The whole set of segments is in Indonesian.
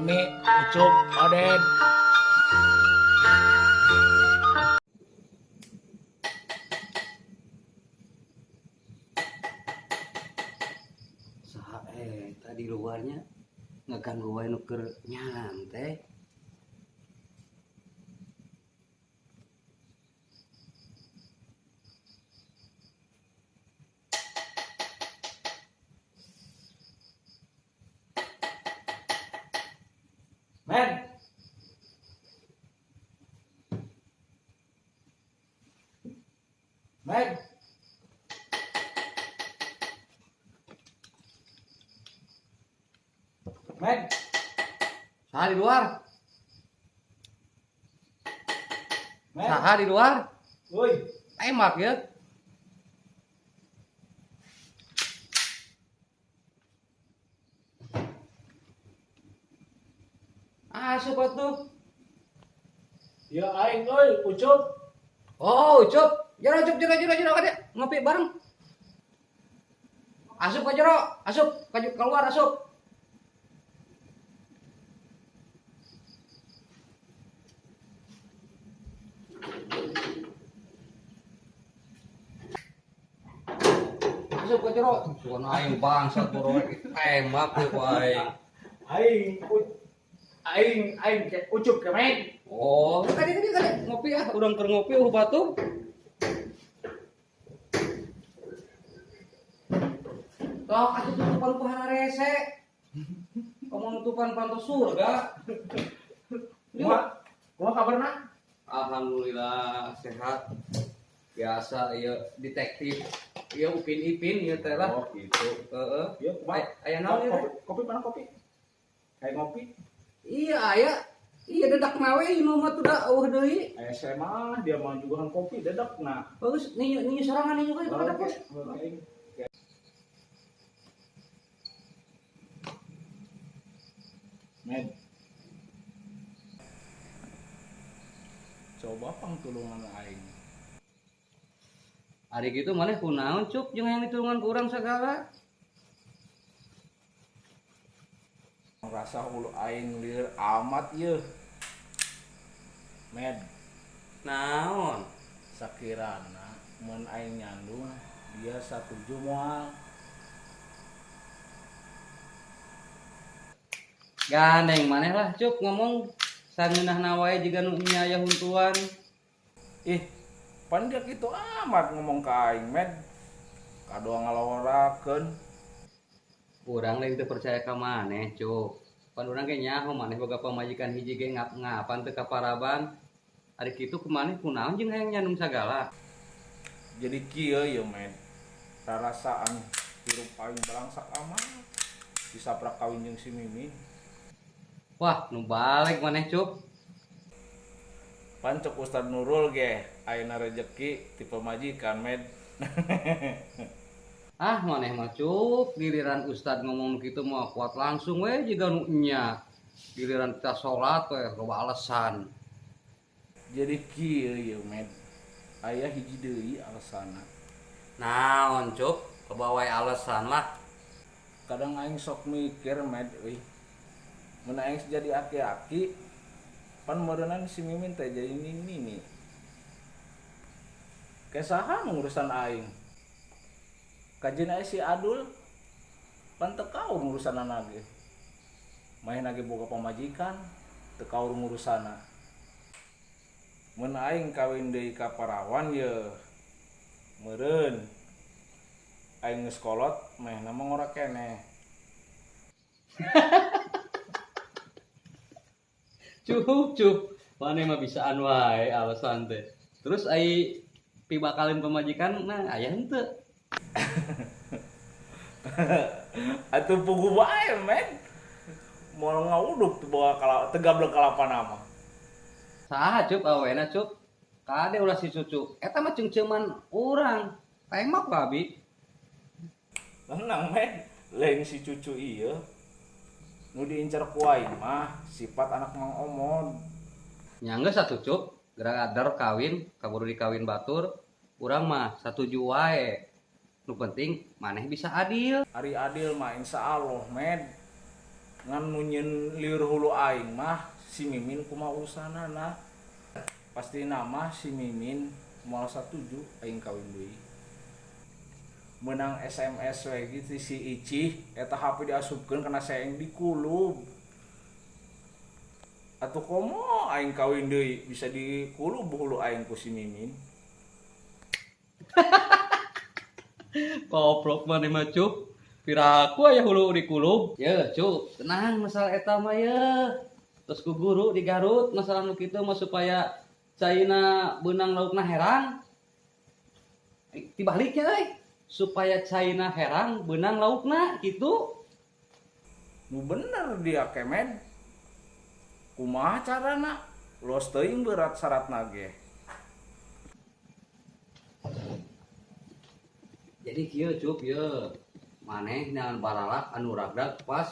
Mami, Ucup, Aden. Saha tadi luarnya ngeganggu wae nu keur nyantai. Men, men, men, saha di luar? Men. Saha di luar? Woi, Emak ya. Asup atuh. ya aing euy, Ucup. Oh, Ucup. Jero kada ngopi bareng. Asup ka jero, asup keluar asup. Asup ka jero. Suan aing bangsat boro emak teh ku aing. Aing ke Ucup ke men. Oh, tadi ngopi ah, urang keur ngopi batur. Tok atuh tutupan ku hara rese. Kamu nutupan panto surga. Kumaha kabarna? Alhamdulillah sehat. Biasa ieu detektif. Ieu Upin Ipin ieu teh lah. Oh, gitu. Heeh. Ya, kumaha? Aya naon ieu? Kopi mana kopi? Kayak ngopi. Iya aya. Iya dedak nawe ieu mah teh da eueuh deui. SMA dia mah juga kan kopi dadak nah. Bagus nih sorangan nih juga itu kada pos. Men. Coba pangtulungan aing. Ari gitu maneh kunaon cuk jeung yang ditulungan ku urang sagala. Rasa hulu aing lieur amat yeuh. Men, Naon? sakirana mun aing nyandung dia satuju moal. Gandeng maneh lah cuk ngomong sangeunahna wae jiga nu nya aya huntuan. Ih, pan dia kitu amat ngomong ka aing, men. Kadoa ngalaworakeun. Urang lain teu percaya ka maneh cuk. Pan urang ge nyaho maneh boga pamajikan hiji ge ngapan teu kaparaban. Ari kitu kumaneh kunaon jeung hayang nyandung sagala. Jadi kieu ya, men. Rarasaan hirup aing balangsak amat. Disaprak kawin jeung si Mimin. Wah, nu balik maneh cuk. Pancuk Ustad Nurul ge, ayeuna rezeki ti pamajikan, men. Ah, maneh mah cuk, giliran ustad ngomong kitu mah kuat langsung we jiga nu nya. Giliran kita salat we loba alasan. Jadi kieu ya, men. Aya hiji deui alasanna. Naon cuk? Loba wae alasan lah. Kadang aing sok mikir, men, euy. Mun aing jadi aki-aki, pan modeunan si Mimin teh jadi nini. Kesaha urusan aing? Kajen aya si Adul, pan teu kaur ngurusanana ge. Main ge boga pamajikan, teu kaur ngurusana. Mun aing kawin deui ka parawan ye meureun. Aing geus kolot, mehna mah ngora keneh. Cuk. Maneh mah bisaan wae alasan teh. Terus ai pibakalin pemajikan nah aya henteu. Atuh pugu bae, men. Moal ngauduk teu bawa tegablek kalapan mah. Saha cuk awena cuk? Kade ulah si cucu. Eta mah ceungceuman urang. Tembak babi. Tenang, men. Lain si cucu ieu. Nu diincar ku aing mah sifat anak Mang Omod. Nya geus satu cuk, gerak adar kawin, kaburu dikawin batur, urang mah satuju wae. Nu penting maneh bisa adil. Ari adil mah insyaallah, men. ngan nunyeun lieur hulu aing mah si Mimin kumaha urusanana. Pasti nama si Mimin moal satuju aing kawin deui. Menang SMS we gitu si Icih eta HP diasupkeun kana saeng di kulub. Atuh komo aing kawin deui bisa dikulub hulu aing ku si Mimin. Koprok maneh mah Cuk. Piraku aya hulu di kulub. Ya Cuk, tenang masalah eta mah ya. Terus ku guru di Garut masalah nu kitu mah supaya caina beunang laukna herang. Tibaliknya euy. Supaya caina herang beunang laukna gitu. Nu bener dia kemen. Kumaha carana? Los teuing berat syaratna ge. Jadi kieu Cuk ya. Maneh jangan baralak anu ragdag pas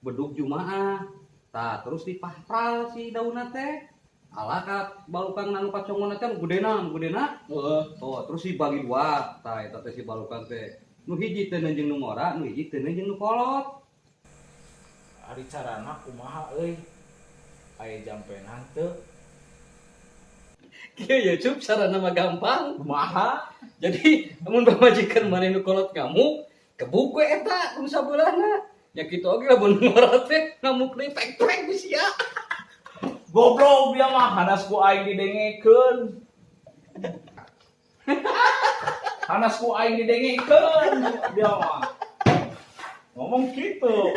bedug Jumaah. Tah terus dipahral si daunna teh. Alakat balukang nanu kacongon teh gudena. Heeh. Oh, terus dibagi dua. Tah eta teh si balukang teh. Nu hiji teh neunjing nu ngora, nu hiji teh neunjing nu kolot. Ari carana kumaha euy? Aya jampenan teu? Kieu ya Cuk sarana mah gampang. Kumaha? Jadi namun pamajikan maneh nu kolot kamu kebuku eta kudu sabeulana. Ya kitu oge lamun ngora teh ngamuk deui pek-pek ku sia. Goblok dia mah hanas ku aing didengekeun. Hanas ku aing didengekeun dia mah. Ngomong gitu.